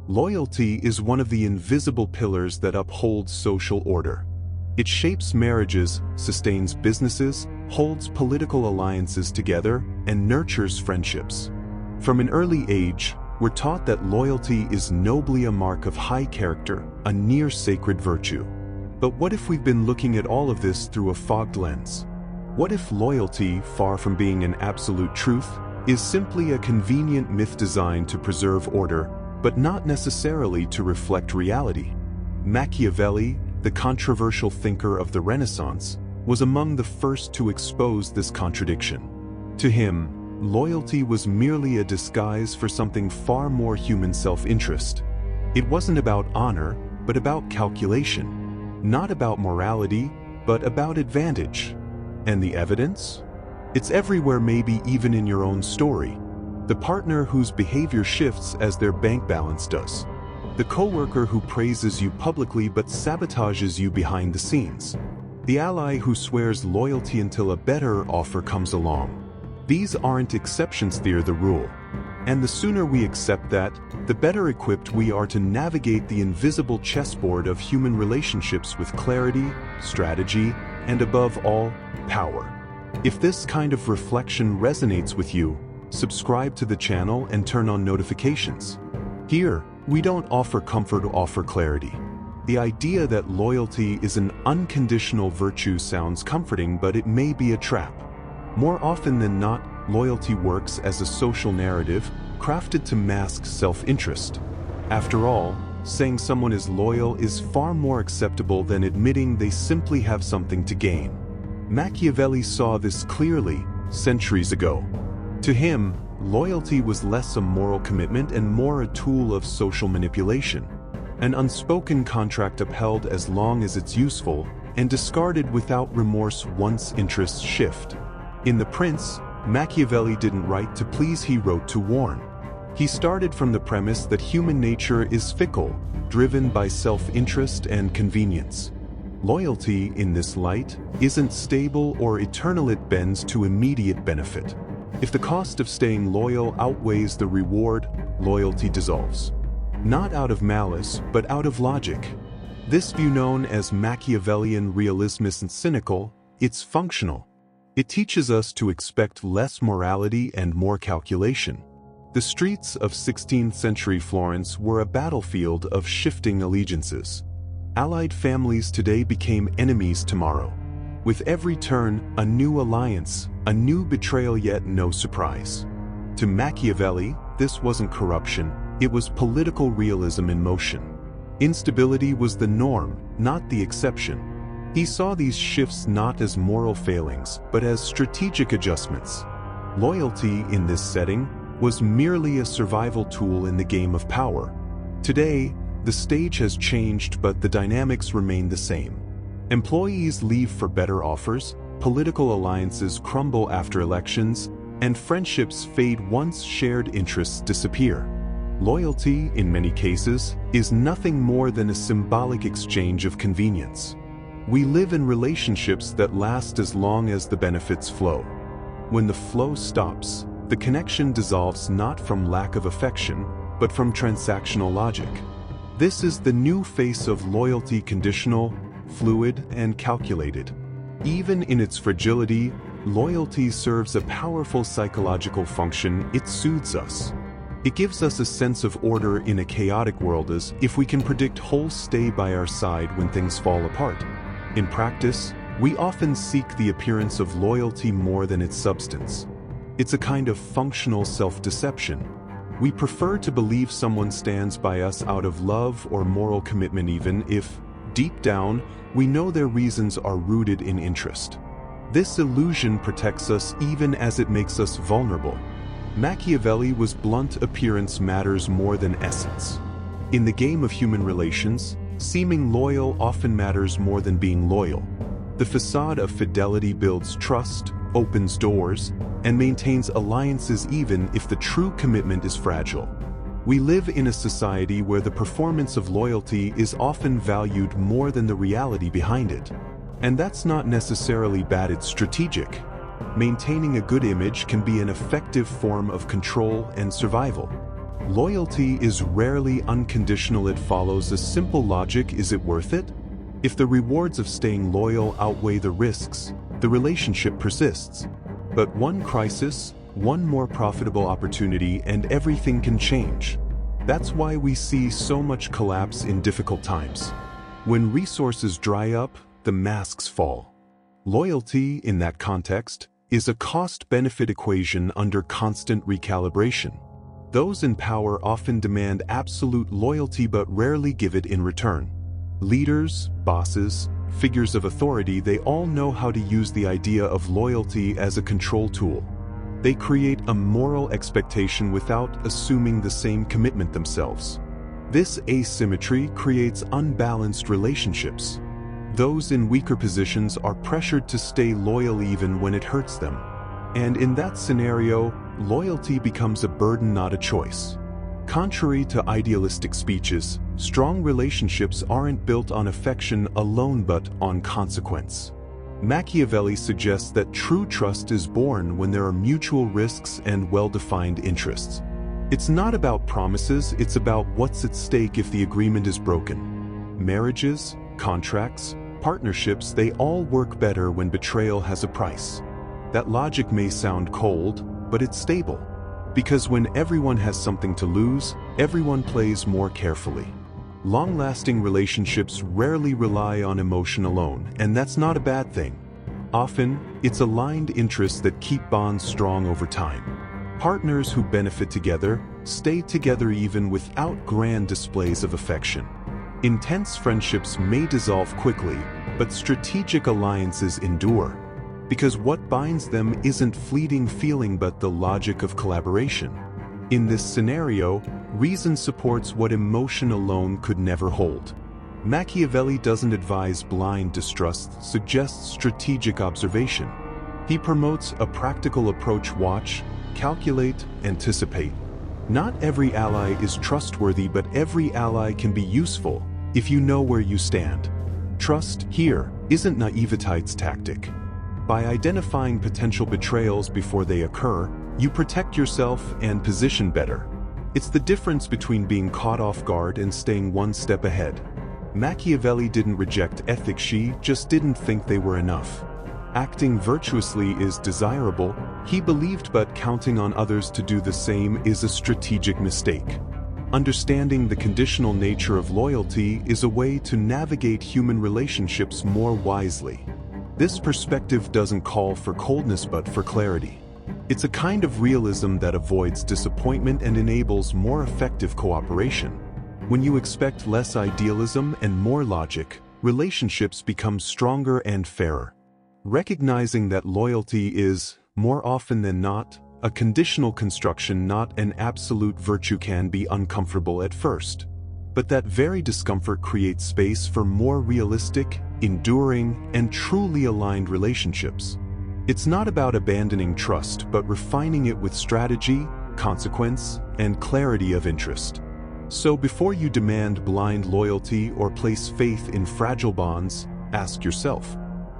Loyalty is one of the invisible pillars that upholds social order. It shapes marriages, sustains businesses, holds political alliances together, and nurtures friendships. From an early age, we're taught that loyalty is nobly a mark of high character, a near sacred virtue. But what if we've been looking at all of this through a fogged lens? What if loyalty, far from being an absolute truth, is simply a convenient myth designed to preserve order, but not necessarily to reflect reality? Machiavelli, the controversial thinker of the Renaissance, was among the first to expose this contradiction. To him, loyalty was merely a disguise for something far more human: self-interest. It wasn't about honor, but about calculation. Not about morality, but about advantage. And the evidence? It's everywhere, maybe even in your own story. The partner whose behavior shifts as their bank balance does. The coworker who praises you publicly but sabotages you behind the scenes. The ally who swears loyalty until a better offer comes along. These aren't exceptions, they're the rule. And the sooner we accept that, the better equipped we are to navigate the invisible chessboard of human relationships with clarity, strategy, and above all, power. If this kind of reflection resonates with you, subscribe to the channel and turn on notifications. Here, we don't offer comfort, offer clarity. The idea that loyalty is an unconditional virtue sounds comforting, but it may be a trap. More often than not, loyalty works as a social narrative crafted to mask self-interest. After all, saying someone is loyal is far more acceptable than admitting they simply have something to gain. Machiavelli saw this clearly centuries ago. To him, loyalty was less a moral commitment and more a tool of social manipulation. An unspoken contract upheld as long as it's useful and discarded without remorse once interests shift. In The Prince, Machiavelli didn't write to please, he wrote to warn. He started from the premise that human nature is fickle, driven by self-interest and convenience. Loyalty, in this light, isn't stable or eternal, it bends to immediate benefit. If the cost of staying loyal outweighs the reward, loyalty dissolves. Not out of malice, but out of logic. This view, known as Machiavellian realism, isn't cynical, it's functional. It teaches us to expect less morality and more calculation. The streets of 16th century Florence were a battlefield of shifting allegiances. Allied families today became enemies tomorrow. With every turn, a new alliance, a new betrayal, yet no surprise. To Machiavelli, this wasn't corruption, it was political realism in motion. Instability was the norm, not the exception. He saw these shifts not as moral failings, but as strategic adjustments. Loyalty, in this setting, was merely a survival tool in the game of power. Today, the stage has changed, but the dynamics remain the same. Employees leave for better offers, political alliances crumble after elections, and friendships fade once shared interests disappear. Loyalty, in many cases, is nothing more than a symbolic exchange of convenience. We live in relationships that last as long as the benefits flow. When the flow stops, the connection dissolves, not from lack of affection, but from transactional logic. This is the new face of loyalty: conditional, fluid, and calculated. Even in its fragility, loyalty serves a powerful psychological function. It soothes us. It gives us a sense of order in a chaotic world, as if we can predict who'll stay by our side when things fall apart. In practice, we often seek the appearance of loyalty more than its substance. It's a kind of functional self-deception. We prefer to believe someone stands by us out of love or moral commitment, even if, deep down, we know their reasons are rooted in interest. This illusion protects us even as it makes us vulnerable. Machiavelli was blunt: appearance matters more than essence. In the game of human relations, seeming loyal often matters more than being loyal. The facade of fidelity builds trust, opens doors, and maintains alliances even if the true commitment is fragile. We live in a society where the performance of loyalty is often valued more than the reality behind it. And that's not necessarily bad, it's strategic. Maintaining a good image can be an effective form of control and survival. Loyalty is rarely unconditional. It follows a simple logic: is it worth it? If the rewards of staying loyal outweigh the risks, the relationship persists. But one crisis, one more profitable opportunity, and everything can change. That's why we see so much collapse in difficult times. When resources dry up, the masks fall. Loyalty, in that context, is a cost-benefit equation under constant recalibration. Those in power often demand absolute loyalty but rarely give it in return. Leaders, bosses, figures of authority, they all know how to use the idea of loyalty as a control tool. They create a moral expectation without assuming the same commitment themselves. This asymmetry creates unbalanced relationships. Those in weaker positions are pressured to stay loyal even when it hurts them. And in that scenario, loyalty becomes a burden, not a choice. Contrary to idealistic speeches, strong relationships aren't built on affection alone but on consequence. Machiavelli suggests that true trust is born when there are mutual risks and well-defined interests. It's not about promises, it's about what's at stake if the agreement is broken. Marriages, contracts, partnerships, they all work better when betrayal has a price. That logic may sound cold, but it's stable. Because when everyone has something to lose, everyone plays more carefully. Long-lasting relationships rarely rely on emotion alone, and that's not a bad thing. Often, it's aligned interests that keep bonds strong over time. Partners who benefit together stay together even without grand displays of affection. Intense friendships may dissolve quickly, but strategic alliances endure. Because what binds them isn't fleeting feeling but the logic of collaboration. In this scenario, reason supports what emotion alone could never hold. Machiavelli doesn't advise blind distrust, suggests strategic observation. He promotes a practical approach: watch, calculate, anticipate. Not every ally is trustworthy, but every ally can be useful if you know where you stand. Trust, here, isn't naivety's tactic. By identifying potential betrayals before they occur, you protect yourself and position better. It's the difference between being caught off guard and staying one step ahead. Machiavelli didn't reject ethics, she just didn't think they were enough. Acting virtuously is desirable, he believed, but counting on others to do the same is a strategic mistake. Understanding the conditional nature of loyalty is a way to navigate human relationships more wisely. This perspective doesn't call for coldness but for clarity. It's a kind of realism that avoids disappointment and enables more effective cooperation. When you expect less idealism and more logic, relationships become stronger and fairer. Recognizing that loyalty is, more often than not, a conditional construction, not an absolute virtue, can be uncomfortable at first. But that very discomfort creates space for more realistic, enduring, and truly aligned relationships. It's not about abandoning trust, but refining it with strategy, consequence, and clarity of interest. So before you demand blind loyalty or place faith in fragile bonds, ask yourself,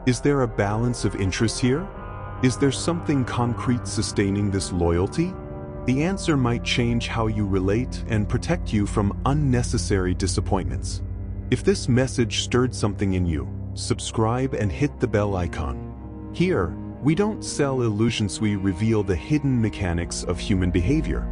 is there a balance of interests here? Is there something concrete sustaining this loyalty? The answer might change how you relate and protect you from unnecessary disappointments. If this message stirred something in you, subscribe and hit the bell icon. Here, we don't sell illusions, we reveal the hidden mechanics of human behavior.